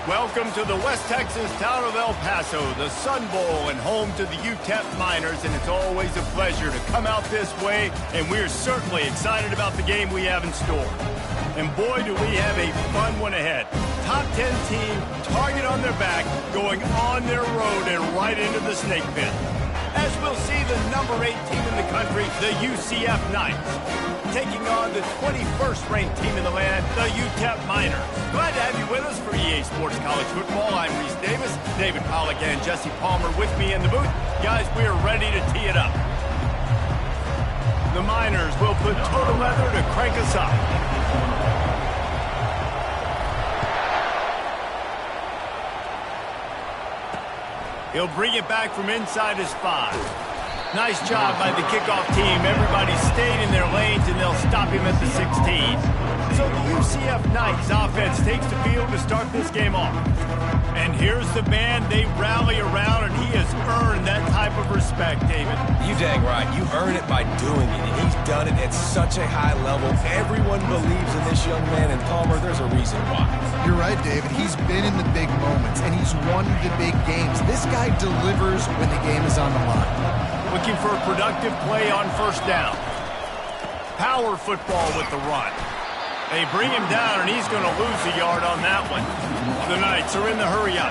Welcome to the West Texas town of El Paso, the Sun Bowl and home to the UTEP Miners, and it's always a pleasure to come out this way, and we're certainly excited about the game we have in store. And boy, do we have a fun one ahead. Top 10 team, target on their back, going on their road and right into the snake pit. As we'll see the number 8 team in the country, the UCF Knights, taking on the 21st ranked team in the land, the UTEP Miners. Glad to have you with us for EA Sports College Football. I'm Reese Davis, David Pollock and Jesse Palmer with me in the booth. Guys, we are ready to tee it up. The Miners will put total leather to crank us up. He'll bring it back from inside his 5. Nice job by the kickoff team. Everybody stayed in their lanes, and they'll stop him at the 16. So the UCF Knights offense takes the field to start this game off. And here's the man they rally around, and he has earned that type of respect, David. You dang right. You earn it by doing it, and he's done it at such a high level. Everyone believes in this young man, and Palmer, there's a reason why. You're right, David. He's been in the big moments, and he's won the big games. This guy delivers when the game is on the line. Looking for a productive play on first down. Power football with the run. They bring him down, and he's going to lose a yard on that one. The Knights are in the hurry up.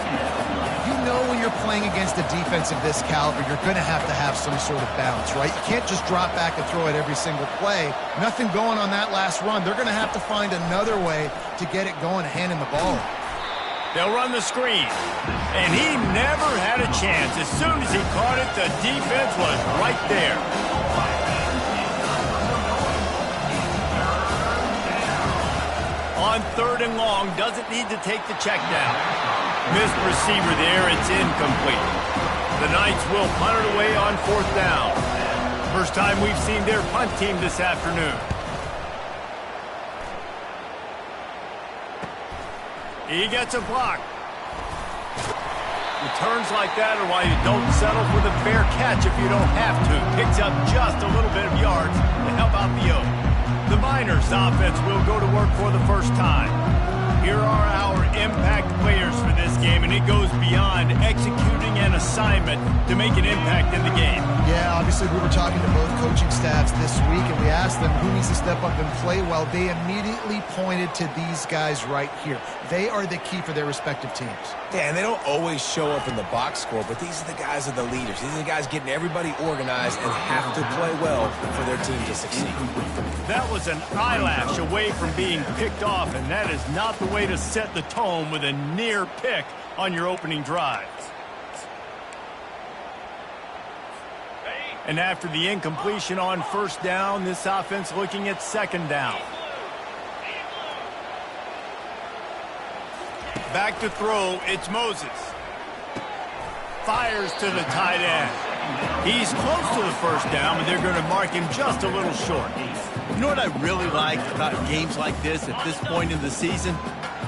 You know when you're playing against a defense of this caliber, you're going to have some sort of balance, right? You can't just drop back and throw it every single play. Nothing going on that last run. They're going to have to find another way to get it going, handing the ball. They'll run the screen. And he never had a chance. As soon as he caught it, the defense was right there. On 3rd and long, doesn't need to take the check down. Missed receiver there, it's incomplete. The Knights will punt it away on 4th down. First time we've seen their punt team this afternoon. He gets a block. Returns like that are why you don't settle for the fair catch if you don't have to. Picks up just a little bit of yards to help out the Oak. The Miners offense will go to work for the first time. Here are our impact players for this game, and it goes beyond executing an assignment to make an impact in the game. Yeah, obviously we were talking to both coaching staffs this week, and we asked them who needs to step up and play well. They immediately pointed to these guys right here. They are the key for their respective teams. Yeah, and they don't always show up in the box score, but these are the guys that are the leaders. These are the guys getting everybody organized and have to play well for their team to succeed. That was an eyelash away from being picked off, and that is not the way to set the tone with a near pick on your opening drive. And after the incompletion on first down, this offense looking at 2nd down. Back to throw, it's Moses. Fires to the tight end. He's close to the first down, but they're going to mark him just a little short. You know what I really like about games like this at this point in the season?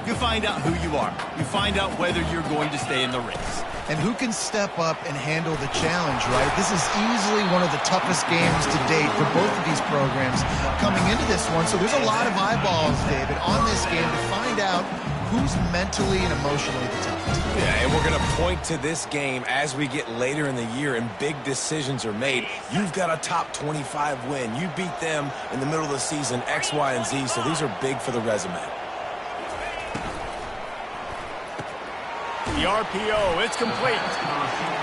You find out who you are. You find out whether you're going to stay in the race. And who can step up and handle the challenge, right? This is easily one of the toughest games to date for both of these programs coming into this one. So there's a lot of eyeballs, David, on this game to find out who's mentally and emotionally the toughest. Yeah, and we're going to point to this game as we get later in the year and big decisions are made. You've got a top 25 win. You beat them in the middle of the season, X, Y, and Z, so these are big for the resume. The RPO, it's complete.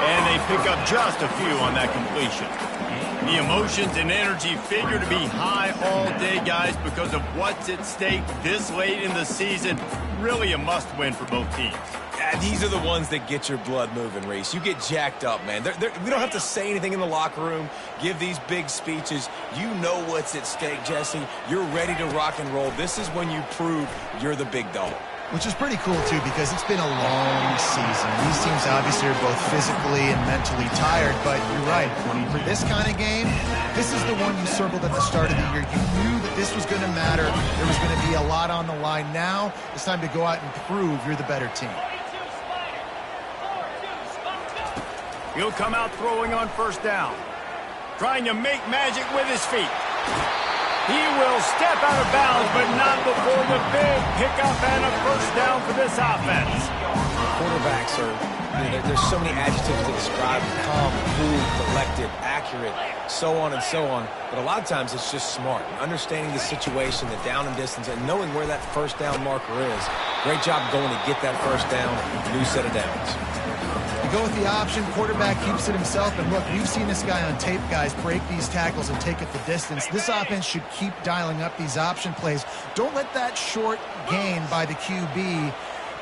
And they pick up just a few on that completion. The emotions and energy figure to be high all day, guys, because of what's at stake this late in the season. Really a must-win for both teams. Yeah, these are the ones that get your blood moving, Reese. You get jacked up, man. We don't have to say anything in the locker room, give these big speeches. You know what's at stake, Jesse. You're ready to rock and roll. This is when you prove you're the big dog. Which is pretty cool, too, because it's been a long season. These teams obviously are both physically and mentally tired, but you're right. For this kind of game, this is the one you circled at the start of the year. You knew that this was going to matter. There was going to be a lot on the line. Now it's time to go out and prove you're the better team. He'll come out throwing on first down. Trying to make magic with his feet. He will step out of bounds, but not before the big pickup and a first down for this offense. quarterbacks are, there's so many adjectives to describe them: calm, cool, collected, accurate, so on and so on. But a lot of times it's just smart, understanding the situation, the down and distance, and knowing where that first down marker is. Great job going to get that first down, new set of downs. You go with the option, quarterback keeps it himself, and look, we've seen this guy on tape, guys, break these tackles and take it the distance. This offense should keep dialing up these option plays. Don't let that short gain by the QB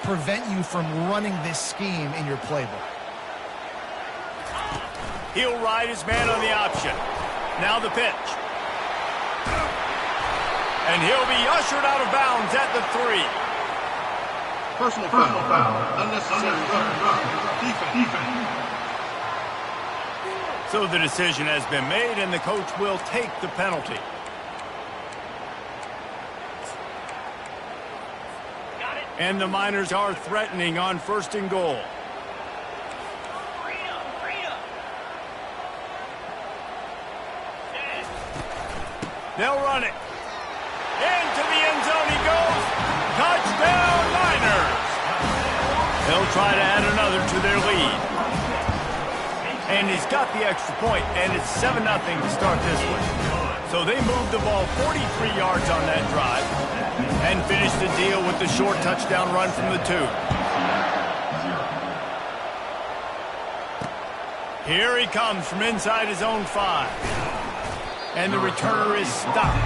prevent you from running this scheme in your playbook. He'll ride his man on the option. Now the pitch. And he'll be ushered out of bounds at the 3. Personal foul. Unnecessary defense. So the decision has been made, and the coach will take the penalty. And the Miners are threatening on 1st and goal. They'll run it. Into the end zone he goes. Touchdown, Miners. They'll try to add another to their lead. And he's got the extra point, and it's 7-0 to start this one. So they moved the ball 43 yards on that drive and finished the deal with the short touchdown run from the 2. Here he comes from inside his own 5. And the returner is stopped.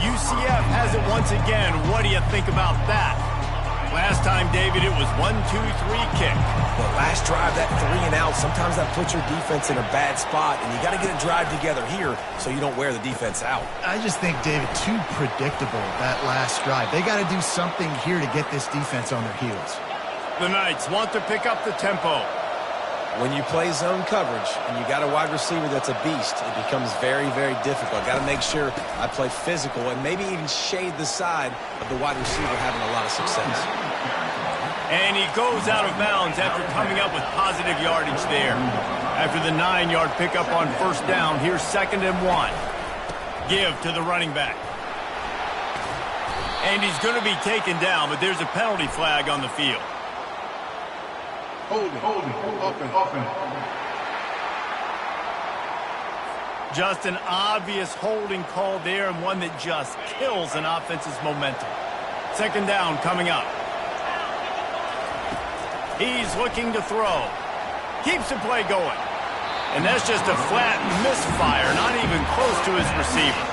UCF has it once again. What do you think about that? Last time, David, it was 1-2-3 kick. But last drive, that 3 and out, sometimes that puts your defense in a bad spot, and you got to get a drive together here so you don't wear the defense out. I just think, David, too predictable, that last drive. They got to do something here to get this defense on their heels. The Knights want to pick up the tempo. When you play zone coverage and you got a wide receiver that's a beast, it becomes very, very difficult. Got to make sure I play physical and maybe even shade the side of the wide receiver having a lot of success. And he goes out of bounds after coming up with positive yardage there. After the 9-yard pickup on 1st down, here's 2nd and 1. Give to the running back. And he's going to be taken down, but there's a penalty flag on the field. Hold it. Just an obvious holding call there, and one that just kills an offense's momentum. 2nd down coming up. He's looking to throw. Keeps the play going. And that's just a flat misfire, not even close to his receiver.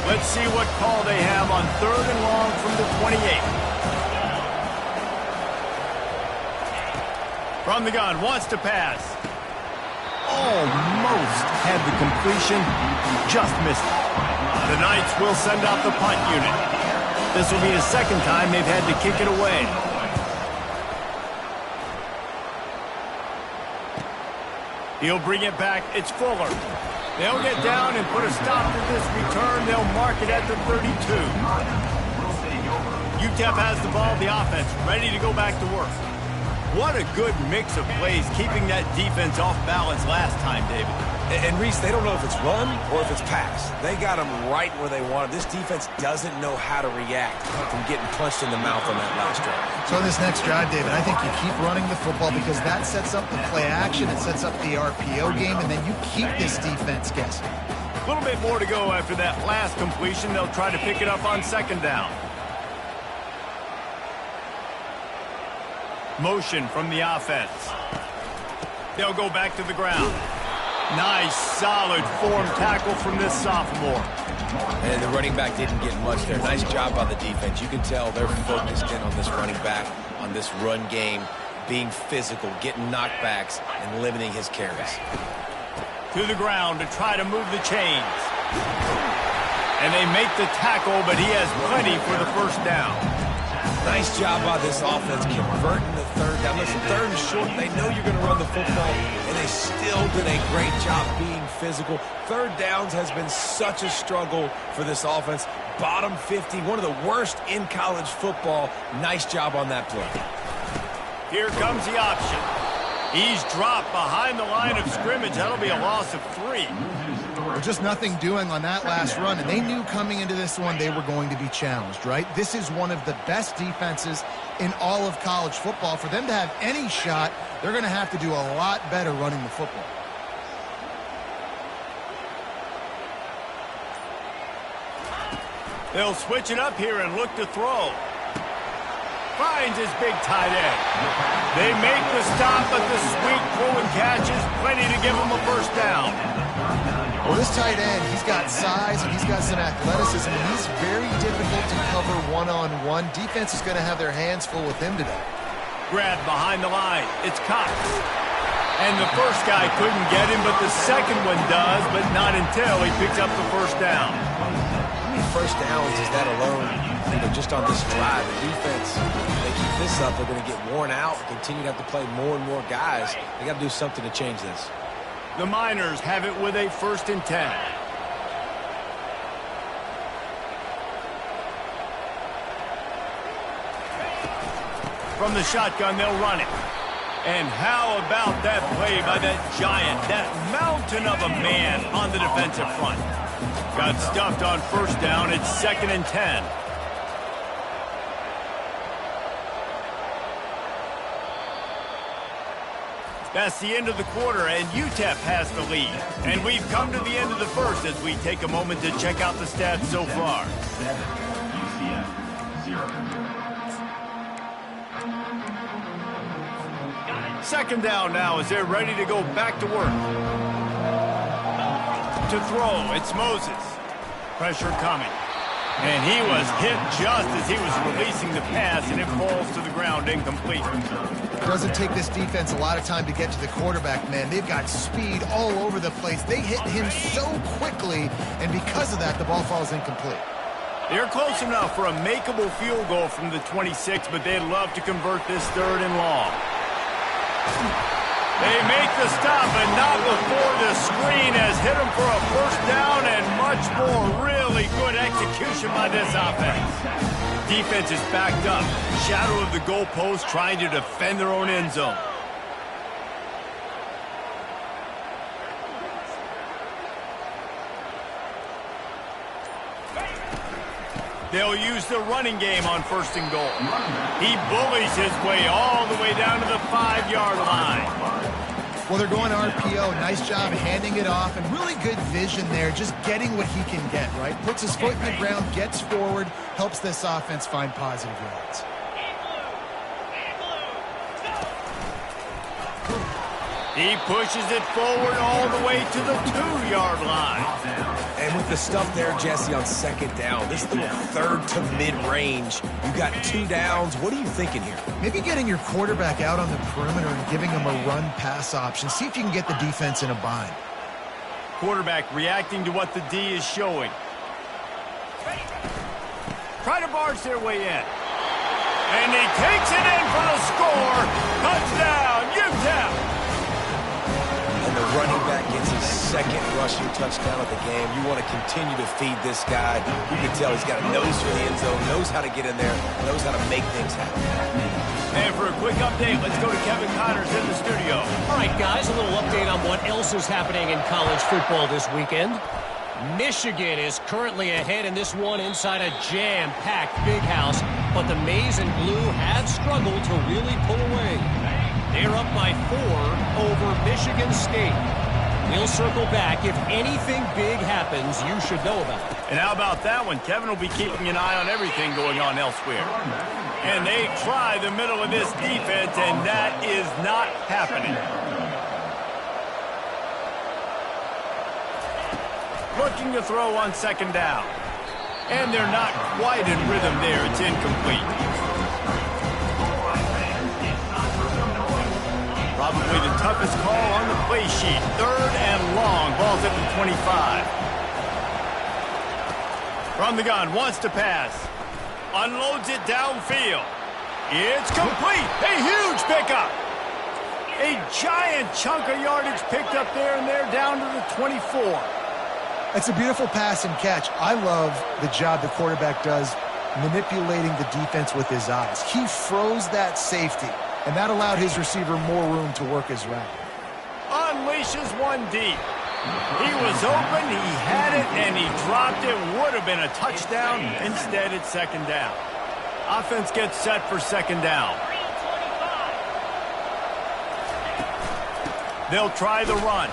Let's see what call they have on 3rd and long from the 28. From the gun, wants to pass. Almost had the completion, just missed it. The Knights will send out the punt unit. This will be the 2nd time they've had to kick it away. He'll bring it back. It's Fuller. They'll get down and put a stop to this return. They'll mark it at the 32. UTEP has the ball, the offense, ready to go back to work. What a good mix of plays, keeping that defense off balance last time, David. And Reese, they don't know if it's run or if it's pass. They got them right where they want it. This defense doesn't know how to react from getting punched in the mouth on that last drive. So on this next drive, David, I think you keep running the football because that sets up the play action, it sets up the RPO game, and then you keep this defense guessing. A little bit more to go after that last completion. They'll try to pick it up on 2nd down. Motion from the offense. They'll go back to the ground. Nice, solid form tackle from this sophomore. And the running back didn't get much there. Nice job by the defense. You can tell they're focused in on this running back, on this run game, being physical, getting knockbacks, and limiting his carries. To the ground to try to move the chains. And they make the tackle, but he has plenty for the 1st down. Nice job by this offense converting the 3rd down. Listen, 3rd and short, they know you're going to run the football, and they still did a great job being physical. 3rd downs has been such a struggle for this offense. Bottom 50, one of the worst in college football. Nice job on that play. Here comes the option. He's dropped behind the line of scrimmage. That'll be a loss of 3. Well, just nothing doing on that last run, and they knew coming into this one they were going to be challenged, right? This is one of the best defenses in all of college football. For them to have any shot, they're going to have to do a lot better running the football. They'll switch it up here and look to throw. Finds his big tight end. They make the stop, but the sweet throw and catch is plenty to give him a first down. Well, this tight end, he's got size and he's got some athleticism, and he's very difficult to cover one-on-one. Defense is going to have their hands full with him today. Grab behind the line. It's Cox. And the first guy couldn't get him, but the second one does, but not until he picks up the first down. How many first downs is that alone, just on this drive? The defense, if they keep this up, they're going to get worn out, continue to have to play more and more guys. They got to do something to change this. The Miners have it with a 1st and 10. From the shotgun, they'll run it. And how about that play by that giant, that mountain of a man on the defensive front? Got stuffed on first down. It's 2nd and 10. That's the end of the quarter, and UTEP has the lead. And we've come to the end of the first as we take a moment to check out the stats so far. UCF 0. 2nd down now as they're ready to go back to work. To throw, it's Moses. Pressure coming. And he was hit just as he was releasing the pass, and it falls to the ground incomplete. It doesn't take this defense a lot of time to get to the quarterback, man. They've got speed all over the place. They hit him so quickly, and because of that, the ball falls incomplete. They're close enough for a makeable field goal from the 26, but they'd love to convert this 3rd and long. They make the stop, but not before the screen has hit them for a first down, and much more really good execution by this offense. Defense is backed up. Shadow of the goalpost trying to defend their own end zone. They'll use the running game on 1st and goal. He bullies his way all the way down to the 5-yard line. Well, they're going RPO. Nice job handing it off, and really good vision there, just getting what he can get, right? Puts his foot in the ground, gets forward, helps this offense find positive yards. He pushes it forward all the way to the 2-yard line. And with the stuff there, Jesse, on 2nd down, this is the 3rd to mid-range. You've got 2 downs. What are you thinking here? Maybe getting your quarterback out on the perimeter and giving him a run-pass option. See if you can get the defense in a bind. Quarterback reacting to what the D is showing. Try to barge their way in. And he takes it in for the score. Touchdown, UTEP. And the running back gets his 2nd rushing touchdown of the game. You want to continue to feed this guy. You can tell he's got a nose for the end zone, knows how to get in there, knows how to make things happen. And for a quick update, let's go to Kevin Connors in the studio. All right, guys, a little update on what else is happening in college football this weekend. Michigan is currently ahead in this one inside a jam-packed Big House, but the Maize and Blue have struggled to really pull away. They're up by 4 over Michigan State. We'll circle back. If anything big happens, you should know about it. And how about that one? Kevin will be keeping an eye on everything going on elsewhere. And they try the middle of this defense, and that is not happening. Looking to throw on 2nd down. And they're not quite in rhythm there. It's incomplete. Probably the toughest call on the play sheet. 3rd and long. Ball's at the 25. From the gun. Wants to pass. Unloads it downfield. It's complete. A huge pickup. A giant chunk of yardage picked up there, and they're down to the 24. That's a beautiful pass and catch. I love the job the quarterback does manipulating the defense with his eyes. He froze that safety. and that allowed his receiver more room to work his route. Unleashes one deep. He was open, he had it, and he dropped it. Would have been a touchdown. Instead, it's second down. Offense gets set for second down. They'll try the run.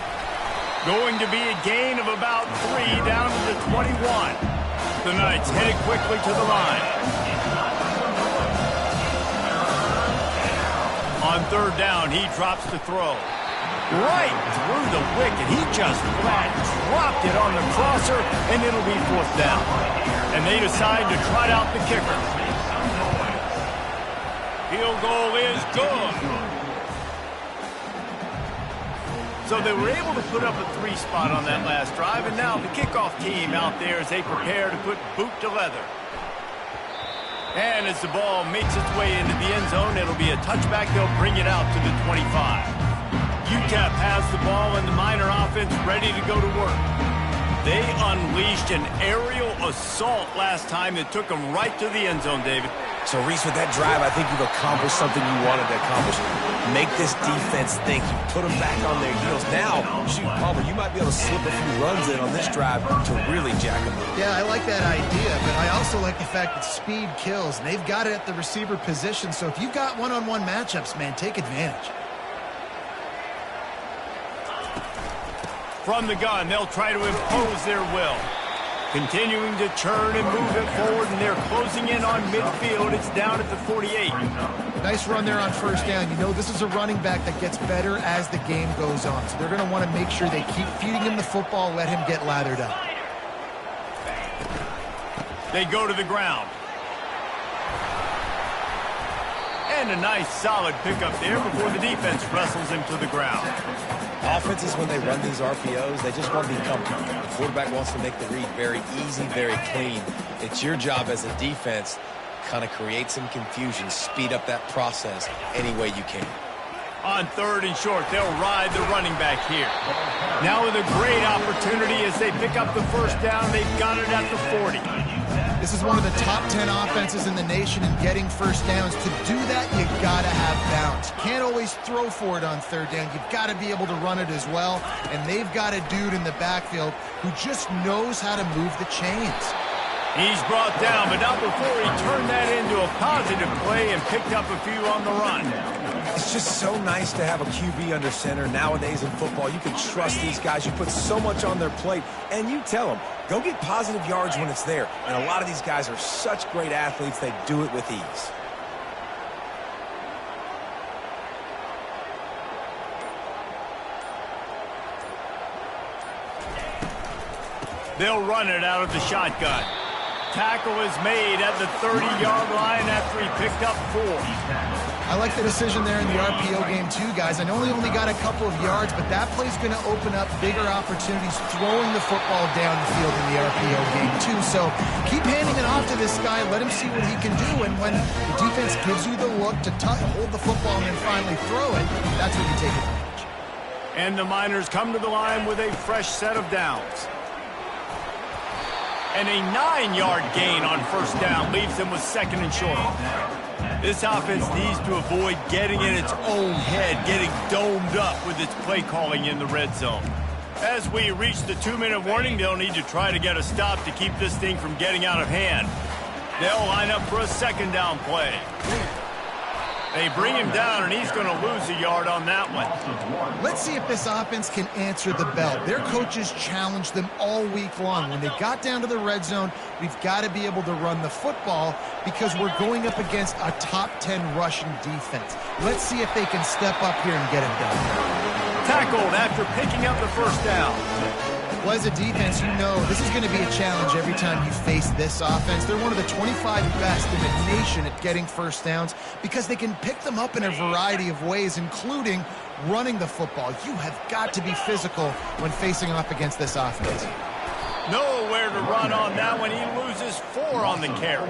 Going to be a gain of about 3 down to the 21. The Knights headed quickly to the line. On third down, he drops the throw. Right through the wicket. He just flat dropped it on the crosser, and it'll be fourth down. And they decide to trot out the kicker. Field goal is good. So they were able to put up a 3 spot on that last drive, and now the kickoff team out there as they prepare to put boot to leather. And as the ball makes its way into the end zone, it'll be a touchback. They'll bring it out to the 25. UTEP has the ball and the Miner offense ready to go to work. They unleashed an aerial assault last time that took them right to the end zone, David. So, Reese, with that drive, I think you've accomplished something you wanted to accomplish. Make this defense think. You put them back on their heels. Now, shoot, Palmer, you might be able to slip a few runs in on this drive to really jack them up. Yeah, I like that idea, but I also like the fact that speed kills, and they've got it at the receiver position. So if you've got one-on-one matchups, man, take advantage. From the gun, they'll try to impose their will. Continuing to churn and move it forward, and they're closing in on midfield. It's down at the 48. Nice run there on first down. You know, this is a running back that gets better as the game goes on. So they're going to want to make sure they keep feeding him the football, let him get lathered up. They go to the ground. And a nice solid pickup there before the defense wrestles him to the ground. Offenses, when they run these RPOs, they just want to be comfortable. The quarterback wants to make the read very easy, very clean. It's your job as a defense to kind of create some confusion, speed up that process any way you can. On third and short, they'll ride the running back here. Now with a great opportunity as they pick up the first down. They've got it at the 40. This is one of the top 10 offenses in the nation in getting first downs. To do that, you got to have balance. You can't always throw for it on third down. You've got to be able to run it as well. And they've got a dude in the backfield who just knows how to move the chains. He's brought down, but not before he turned that into a positive play and picked up a few on the run. It's just so nice to have a QB under center. Nowadays in football, you can trust these guys. You put so much on their plate, and you tell them, go get positive yards when it's there. And a lot of these guys are such great athletes, they do it with ease. They'll run it out of the shotgun. Tackle is made at the 30-yard line after he picked up 4. I like the decision there in the RPO game too, guys. I know he only got a couple of yards, but that play's going to open up bigger opportunities throwing the football down the field in the RPO game too. So keep handing it off to this guy. Let him see what he can do. And when the defense gives you the look to hold the football and then finally throw it, that's when you take advantage. And the Miners come to the line with a fresh set of downs. And a 9-yard gain on first down leaves them with second and short. This offense needs to avoid getting in its own head, getting domed up with its play calling in the red zone. As we reach the 2-minute warning, they'll need to try to get a stop to keep this thing from getting out of hand. They'll line up for a second down play. They bring him down, and he's going to lose a yard on that one. Let's see if this offense can answer the bell. Their coaches challenged them all week long. When they got down to the red zone, we've got to be able to run the football because we're going up against a top 10 rushing defense. Let's see if they can step up here and get it done. Tackled after picking up the first down. Well, as a defense, you know this is going to be a challenge every time you face this offense. They're one of the 25 best in the nation at getting first downs because they can pick them up in a variety of ways, including running the football. You have got to be physical when facing off against this offense. Nowhere to run on that one. He loses 4 on the carry.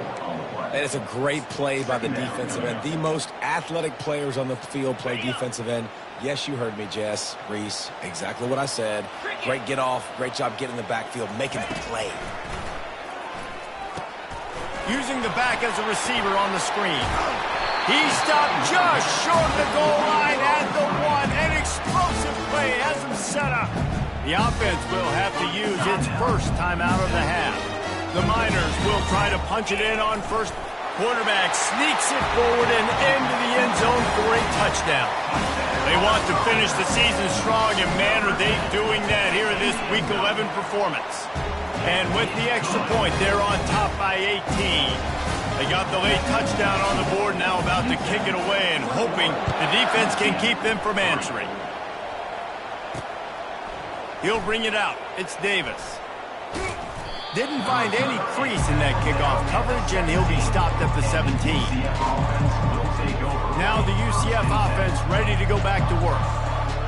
That is a great play by the defensive end. The most athletic players on the field play defensive end. Yes, you heard me, Jess, Reese. Exactly what I said. Great get off. Great job getting in the backfield, making the play. Using the back as a receiver on the screen. He stopped just short of the goal line at the 1. An explosive play has him set up. The offense will have to use its first timeout of the half. The Miners will try to punch it in on first. Quarterback sneaks it forward and into the end zone for a touchdown. They want to finish the season strong, and man, are they doing that here in this Week 11 performance. And with the extra point, they're on top by 18. They got the late touchdown on the board, now about to kick it away and hoping the defense can keep them from answering. He'll bring it out. It's Davis. Didn't find any crease in that kickoff coverage, and he'll be stopped at the 17. Now the UCF offense ready to go back to work.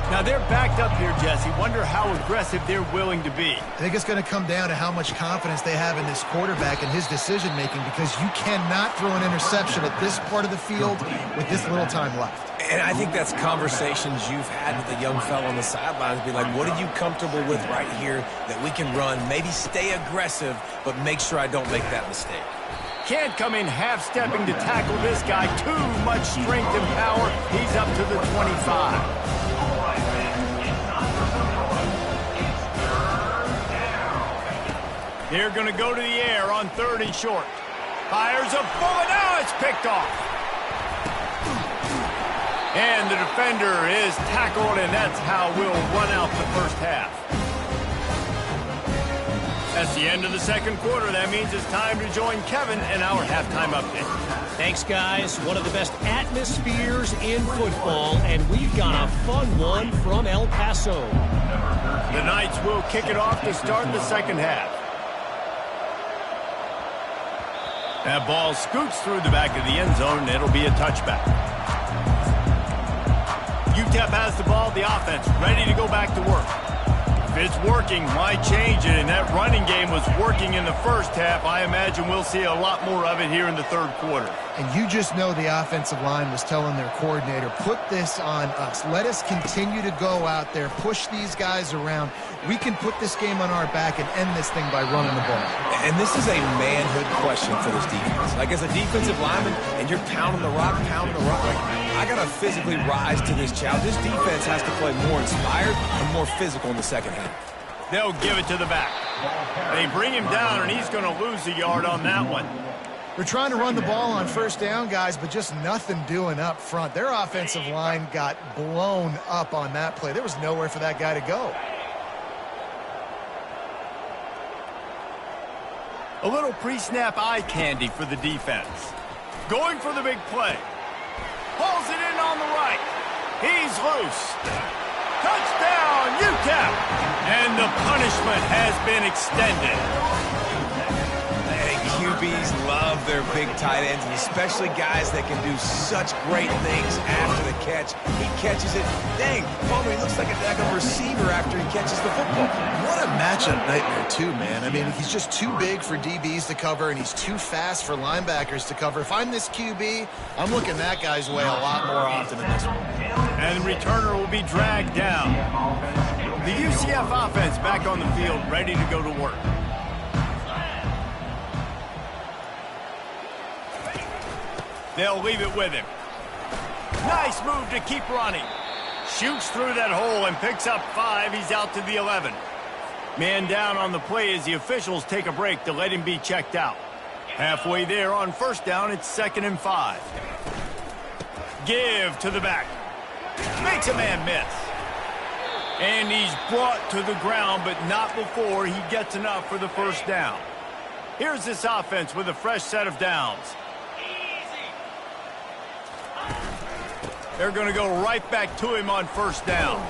Now they're backed up here, Jesse. Wonder how aggressive they're willing to be. I think it's going to come down to how much confidence they have in this quarterback and his decision-making, because you cannot throw an interception at this part of the field with this little time left. And I think that's conversations you've had with the young fellow on the sidelines. Be like, what are you comfortable with right here that we can run? Maybe stay aggressive, but make sure I don't make that mistake. Can't come in half-stepping to tackle this guy. Too much strength and power. He's up to the 25. They're going to go to the air on 3rd and short. Fires a bullet. Now it's picked off. And the defender is tackled, and that's how we'll run out the first half. That's the end of the second quarter. That means it's time to join Kevin in our halftime update. Thanks, guys. One of the best atmospheres in football, and we've got a fun one from El Paso. The Knights will kick it off to start the second half. That ball scoots through the back of the end zone, and it'll be a touchback. UTEP has the ball, the offense ready to go back to work. If it's working, why change it? And that running game was working in the first half. I imagine we'll see a lot more of it here in the third quarter. And you just know the offensive line was telling their coordinator, put this on us. Let us continue to go out there, push these guys around. We can put this game on our back and end this thing by running the ball. And this is a manhood question for this defense. Like, as a defensive lineman, and you're pounding the rock, I got to physically rise to this challenge. This defense has to play more inspired and more physical in the second half. They'll give it to the back. They bring him down, and he's going to lose a yard on that one. They're trying to run the ball on first down, guys, but just nothing doing up front. Their offensive line got blown up on that play. There was nowhere for that guy to go. A little pre-snap eye candy for the defense. Going for the big play. Pulls it in on the right. He's loose. Touchdown, UTEP! And the punishment has been extended. QBs love their big tight ends, and especially guys that can do such great things after the catch. He catches it. Dang, Palmer, he looks like a backup receiver after he catches the football. What a matchup nightmare, too, man. I mean, he's just too big for DBs to cover, and he's too fast for linebackers to cover. If I'm this QB, I'm looking that guy's way a lot more often in this one. And the returner will be dragged down. The UCF offense back on the field, ready to go to work. They'll leave it with him. Nice move to keep running. Shoots through that hole and picks up 5. He's out to the 11. Man down on the play as the officials take a break to let him be checked out. Halfway there on first down, it's 2nd and 5. Give to the back. Makes a man miss. And he's brought to the ground, but not before he gets enough for the first down. Here's this offense with a fresh set of downs. They're going to go right back to him on first down.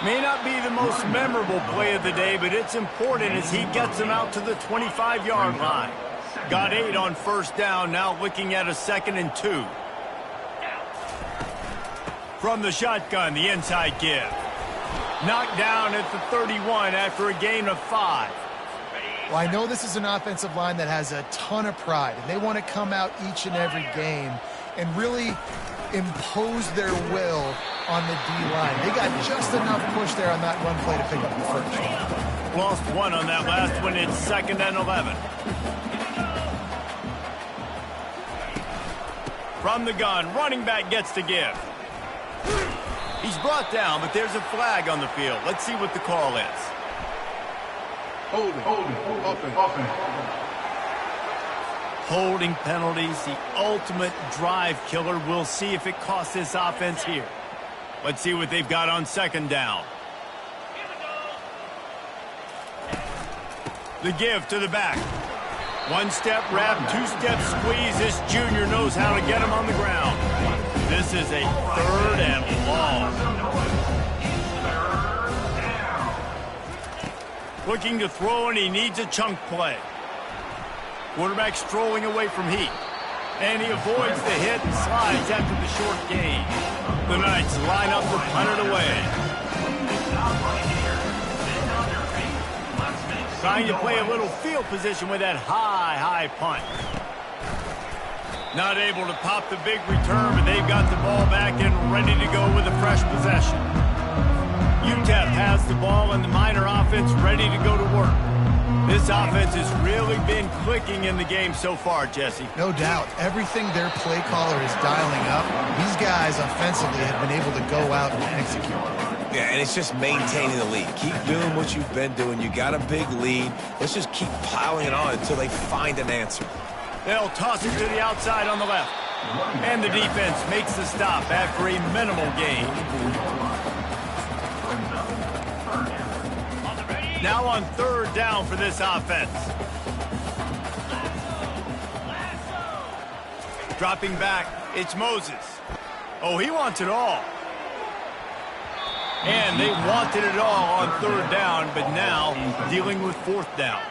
May not be the most memorable play of the day, but it's important as he gets them out to the 25-yard line. Got 8 on first down, now looking at a 2nd and 2. From the shotgun, the inside give. Knocked down at the 31 after a gain of 5. Well, I know this is an offensive line that has a ton of pride, and they want to come out each and every game and really impose their will on the D-line. They got just enough push there on that run play to pick up the first. Lost 1 on that last one. It's 2nd and 11. From the gun, running back gets to give. He's brought down, but there's a flag on the field. Let's see what the call is. Holding, offense. Holding penalties, the ultimate drive killer. We'll see if it costs this offense here. Let's see what they've got on second down. The give to the back. One-step wrap, two-step squeeze. This junior knows how to get him on the ground. This is a 3rd and long. Looking to throw, and he needs a chunk play. Quarterback strolling away from heat. And he avoids the hit and slides after the short gain. The Knights line up to punt it away. Trying to play a little field position with that high punt. Not able to pop the big return, but they've got the ball back and ready to go with a fresh possession. UTEP has the ball and the Miner offense ready to go to work. This offense has really been clicking in the game so far, Jesse. No doubt. Everything their play caller is dialing up, these guys offensively have been able to go out and execute. Yeah, and it's just maintaining the lead. Keep doing what you've been doing. You got a big lead. Let's just keep piling it on until they find an answer. They'll toss it to the outside on the left. And the defense makes the stop after a minimal gain. Now on 3rd down for this offense. Dropping back, it's Moses. Oh, he wants it all. And they wanted it all on 3rd down, but now dealing with 4th down.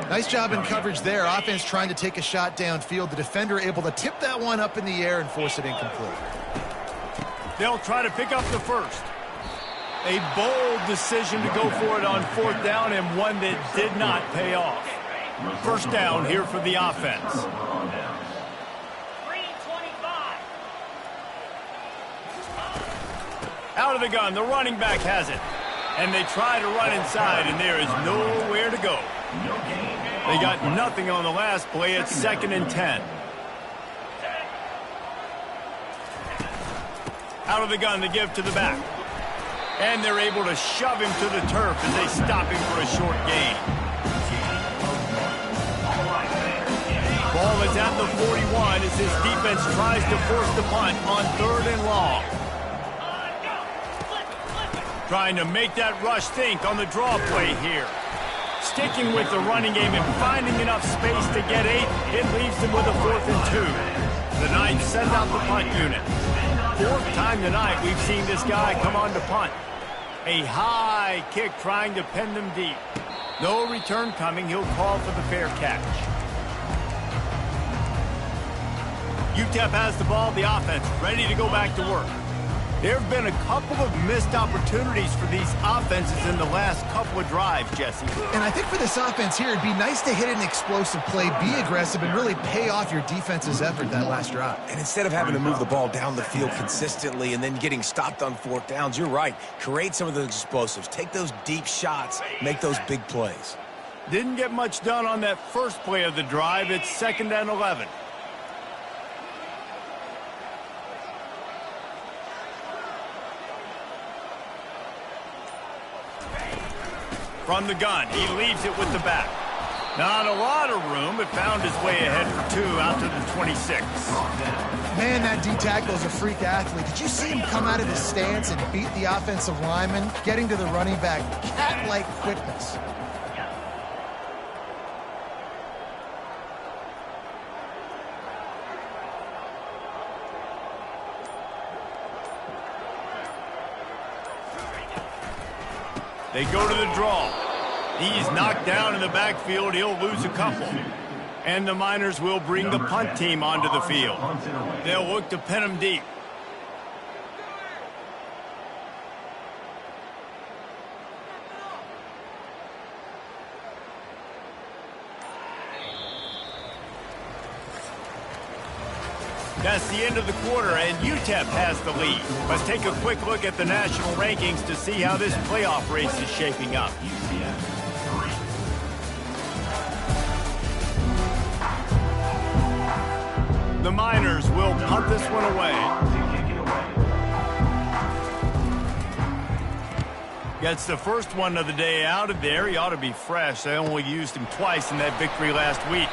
Nice job in coverage there. Offense trying to take a shot downfield. The defender able to tip that one up in the air and force it incomplete. They'll try to pick up the first. A bold decision to go for it on 4th down, and one that did not pay off. 1st down here for the offense. Out of the gun, the running back has it. And they try to run inside, and there is nowhere to go. They got nothing on the last play. It's 2nd and 10. Out of the gun, the give to the back. And they're able to shove him to the turf as they stop him for a short gain. Ball is at the 41 as his defense tries to force the punt on 3rd and long. Trying to make that rush think on the draw play here. Sticking with the running game and finding enough space to get 8. It leaves them with a 4th and 2. The Knights send out the punt unit. 4th time tonight we've seen this guy come on to punt. A high kick trying to pin them deep. No return coming. He'll call for the fair catch. UTEP has the ball, the offense ready to go back to work. There have been a couple of missed opportunities for these offenses in the last couple of drives, Jesse. And I think for this offense here, it'd be nice to hit an explosive play, be aggressive, and really pay off your defense's effort that last drive. And instead of having to move the ball down the field consistently and then getting stopped on 4th downs, you're right. Create some of those explosives. Take those deep shots. Make those big plays. Didn't get much done on that first play of the drive. It's 2nd and 11. From the gun, he leaves it with the back. Not a lot of room, but found his way ahead for 2 out to the 26. Man, that D-tackle is a freak athlete. Did you see him come out of his stance and beat the offensive lineman, getting to the running back? Cat-like quickness. They go to the draw. He's knocked down in the backfield. He'll lose a couple. And the Miners will bring the punt team onto the field. They'll look to pin him deep. That's the end of the quarter, and UTEP has the lead. Let's take a quick look at the national rankings to see how this playoff race is shaping up. The Miners will punt this one away. Gets the first one of the day out of there. He ought to be fresh. They only used him twice in that victory last week.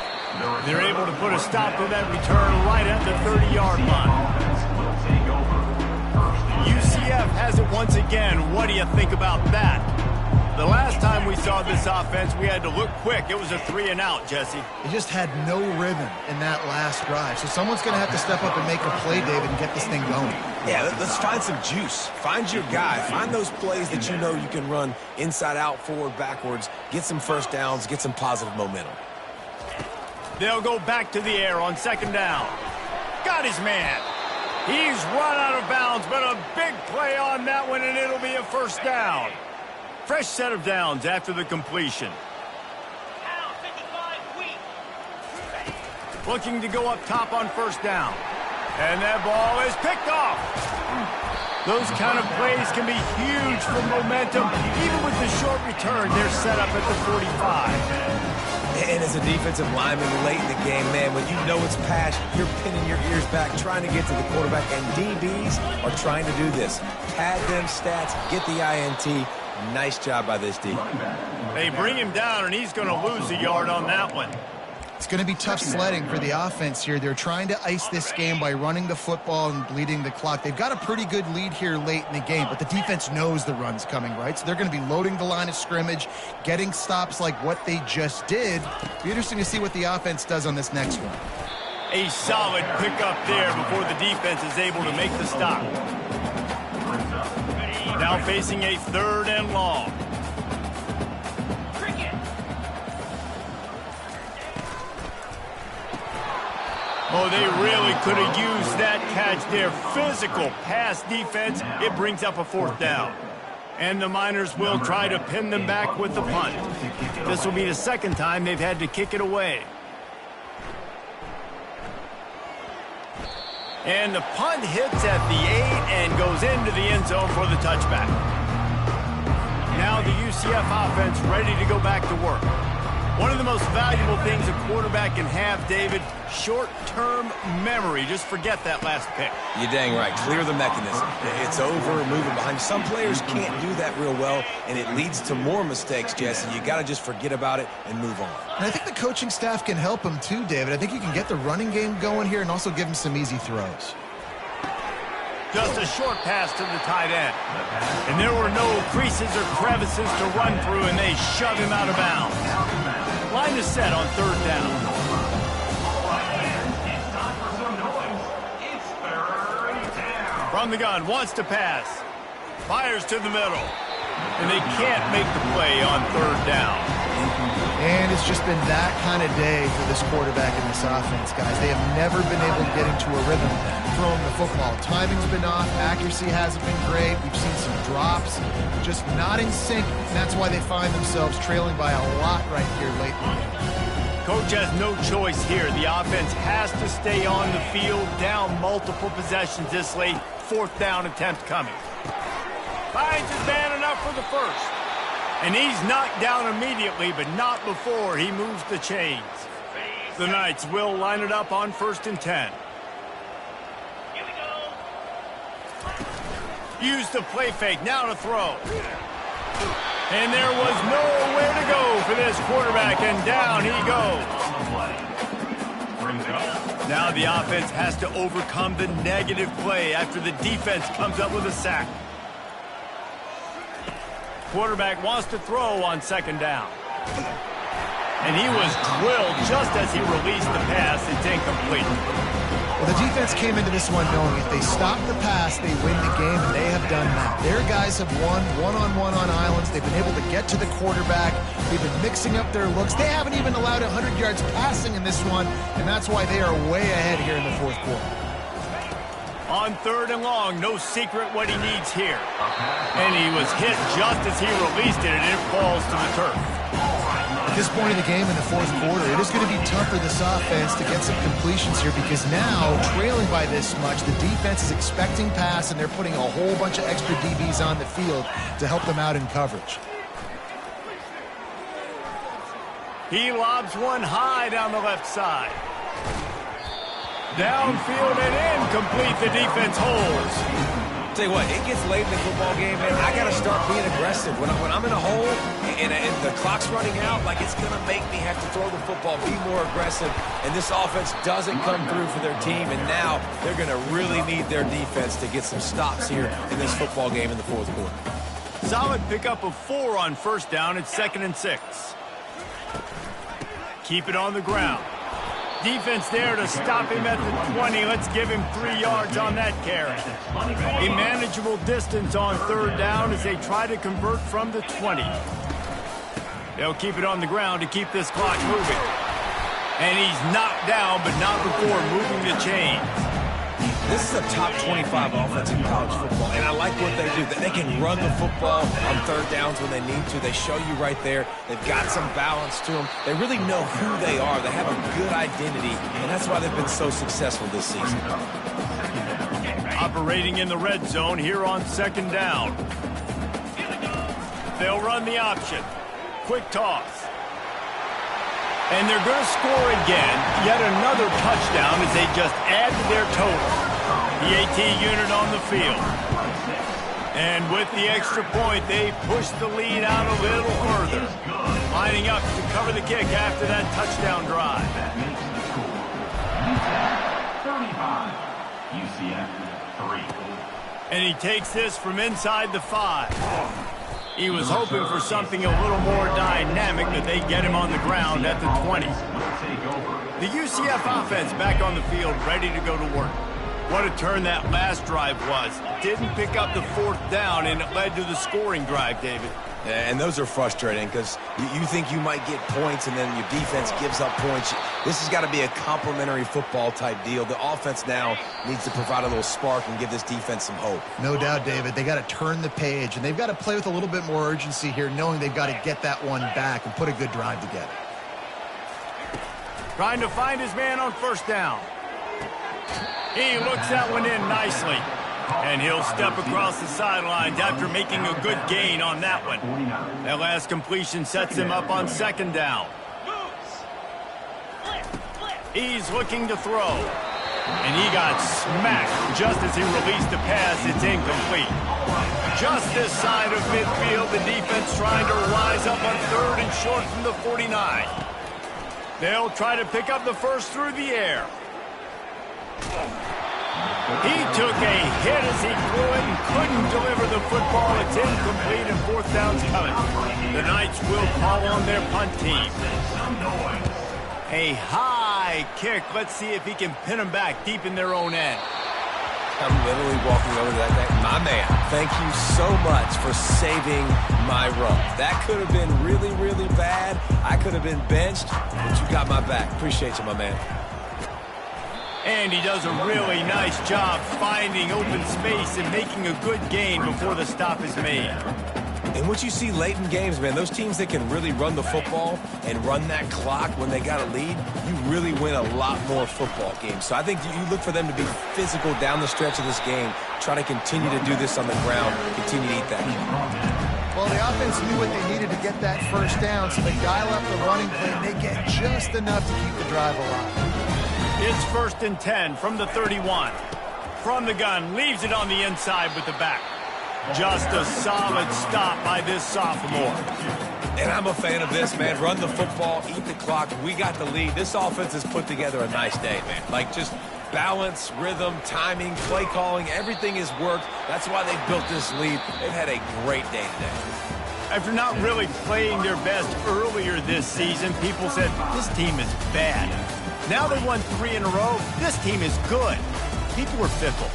They're able to put a stop to that return right at the 30-yard line. UCF has it once again. What do you think about that? The last time we saw this offense, we had to look quick. It was a 3-and-out, Jesse. They just had no rhythm in that last drive. So someone's going to have to step up and make a play, David, and get this thing going. Yeah, let's find some juice. Find your guy. Find those plays that you know you can run inside out, forward, backwards. Get some first downs. Get some positive momentum. They'll go back to the air on second down. Got his man. He's run out of bounds, but a big play on that one, and it'll be a first down. Fresh set of downs after the completion. Looking to go up top on first down. And that ball is picked off. Those kind of plays can be huge for momentum. Even with the short return, they're set up at the 45. And as a defensive lineman late in the game, man, when you know it's pass, you're pinning your ears back, trying to get to the quarterback. And DBs are trying to do this. Pad them stats, get the INT. Nice job by this D. They bring him down, and he's going to lose a yard on that one. It's going to be tough sledding for the offense here. They're trying to ice this game by running the football and bleeding the clock. They've got a pretty good lead here late in the game, but the defense knows the run's coming, right? So they're going to be loading the line of scrimmage, getting stops like what they just did. Be interesting to see what the offense does on this next one. A solid pickup there before the defense is able to make the stop. Now facing a 3rd and long. Oh, they really could have used that catch there. Physical pass defense. It brings up a 4th down. And the Miners will try to pin them back with the punt. This will be the 2nd time they've had to kick it away. And the punt hits at the 8 and goes into the end zone for the touchback. Now the UCF offense ready to go back to work. One of the most valuable things a quarterback can have, David, short-term memory. Just forget that last pick. You're dang right. Clear the mechanism. It's over, move it behind. Some players can't do that real well, and it leads to more mistakes, Jesse. You got to just forget about it and move on. And I think the coaching staff can help him too, David. I think you can get the running game going here and also give him some easy throws. Just a short pass to the tight end. And there were no creases or crevices to run through, and they shove him out of bounds. Line is set on 3rd down. From the gun, wants to pass. Fires to the middle. And they can't make the play on 3rd down. And it's just been that kind of day for this quarterback and this offense, guys. They have never been able to get into a rhythm throwing the football. Timing's been off. Accuracy hasn't been great. We've seen some drops. Just not in sync. And that's why they find themselves trailing by a lot right here late in the game. Coach has no choice here. The offense has to stay on the field, down multiple possessions this late. 4th down attempt coming. Finds his man enough for the first. And he's knocked down immediately, but not before he moves the chains. The Knights will line it up on 1st and 10. Here we go. Use the play fake, now to throw. And there was nowhere to go for this quarterback, and down he goes. Now the offense has to overcome the negative play after the defense comes up with a sack. Quarterback wants to throw on 2nd down. And he was drilled just as he released the pass. It's incomplete. Well, the defense came into this one knowing if they stop the pass, they win the game, and they have done that. Their guys have won one-on-one on islands. They've been able to get to the quarterback. They've been mixing up their looks. They haven't even allowed 100 yards passing in this one, and that's why they are way ahead here in the 4th quarter. On 3rd and long, no secret what he needs here. And he was hit just as he released it, and it falls to the turf. At this point in the game in the 4th quarter, it is going to be tough for this offense to get some completions here because now, trailing by this much, the defense is expecting pass, and they're putting a whole bunch of extra DBs on the field to help them out in coverage. He lobs one high down the left side. Downfield and incomplete. The defense holds. Tell you what, it gets late in the football game, man. I got to start being aggressive. When I'm in a hole and the clock's running out, like, it's going to make me have to throw the football, be more aggressive. And this offense doesn't come through for their team, and now they're going to really need their defense to get some stops here in this football game in the fourth quarter. Solid pickup of 4 on first down. It's 2nd and 6. Keep it on the ground. Defense there to stop him at the 20. Let's give him 3 yards on that carry. A manageable distance on 3rd down as they try to convert from the 20. They'll keep it on the ground to keep this clock moving. And he's knocked down, but not before moving the chains. This is a top 25 offense in college football, and I like what they do. They can run the football on 3rd downs when they need to. They show you right there. They've got some balance to them. They really know who they are. They have a good identity, and that's why they've been so successful this season. Operating in the red zone here on 2nd down. They'll run the option. Quick toss. And they're going to score again. Yet another touchdown as they just add to their total. The AT unit on the field. And with the extra point, they push the lead out a little further. Lining up to cover the kick after that touchdown drive. 35, UCF 3. And he takes this from inside the 5. He was hoping for something a little more dynamic, but they get him on the ground at the 20. The UCF offense back on the field, ready to go to work. What a turn that last drive was. Didn't pick up the 4th down, and it led to the scoring drive, David. Yeah, and those are frustrating because you think you might get points and then your defense gives up points. This has got to be a complementary football type deal. The offense now needs to provide a little spark and give this defense some hope. No doubt, David. They got to turn the page, and they've got to play with a little bit more urgency here, knowing they've got to get that one back and put a good drive together. Trying to find his man on 1st down. He looks that one in nicely. And he'll step across the sidelines after making a good gain on that one. That last completion sets him up on 2nd down. He's looking to throw. And he got smacked just as he released the pass. It's incomplete. Just this side of midfield, the defense trying to rise up on 3rd and short from the 49. They'll try to pick up the first through the air. He took a hit as he threw it and couldn't deliver the football. It's incomplete and 4th down's coming. The Knights will call on their punt team. A high kick. Let's see if he can pin them back deep in their own end. I'm literally walking over to that guy. My man, thank you so much for saving my run. That could have been really, really bad. I could have been benched, but you got my back. Appreciate you, my man. And he does a really nice job finding open space and making a good gain before the stop is made. And what you see late in games, man, those teams that can really run the football and run that clock when they got a lead, you really win a lot more football games. So I think you look for them to be physical down the stretch of this game, try to continue to do this on the ground, continue to eat that. Well, the offense knew what they needed to get that 1st down, so they dial up the running play, and they get just enough to keep the drive alive. It's 1st and 10 from the 31. From the gun, leaves it on the inside with the back. Just a solid stop by this sophomore. And I'm a fan of this, man. Run the football, eat the clock. We got the lead. This offense has put together a nice day, man. Like, just balance, rhythm, timing, play calling, everything has worked. That's why they built this lead. They've had a great day today. After not really playing their best earlier this season, people said, this team is bad. Now they won 3 in a row. This team is good. People were fickle.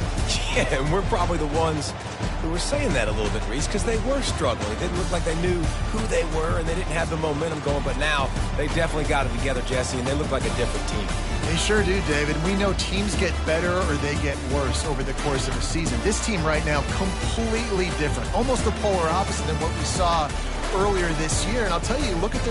Yeah, and we're probably the ones who were saying that a little bit, Reese, because they were struggling. It didn't look like they knew who they were, and they didn't have the momentum going. But now they definitely got it together, Jesse, and they look like a different team. They sure do, David. We know teams get better or they get worse over the course of a season. This team right now, completely different. Almost the polar opposite than what we saw earlier this year. And I'll tell you, look at their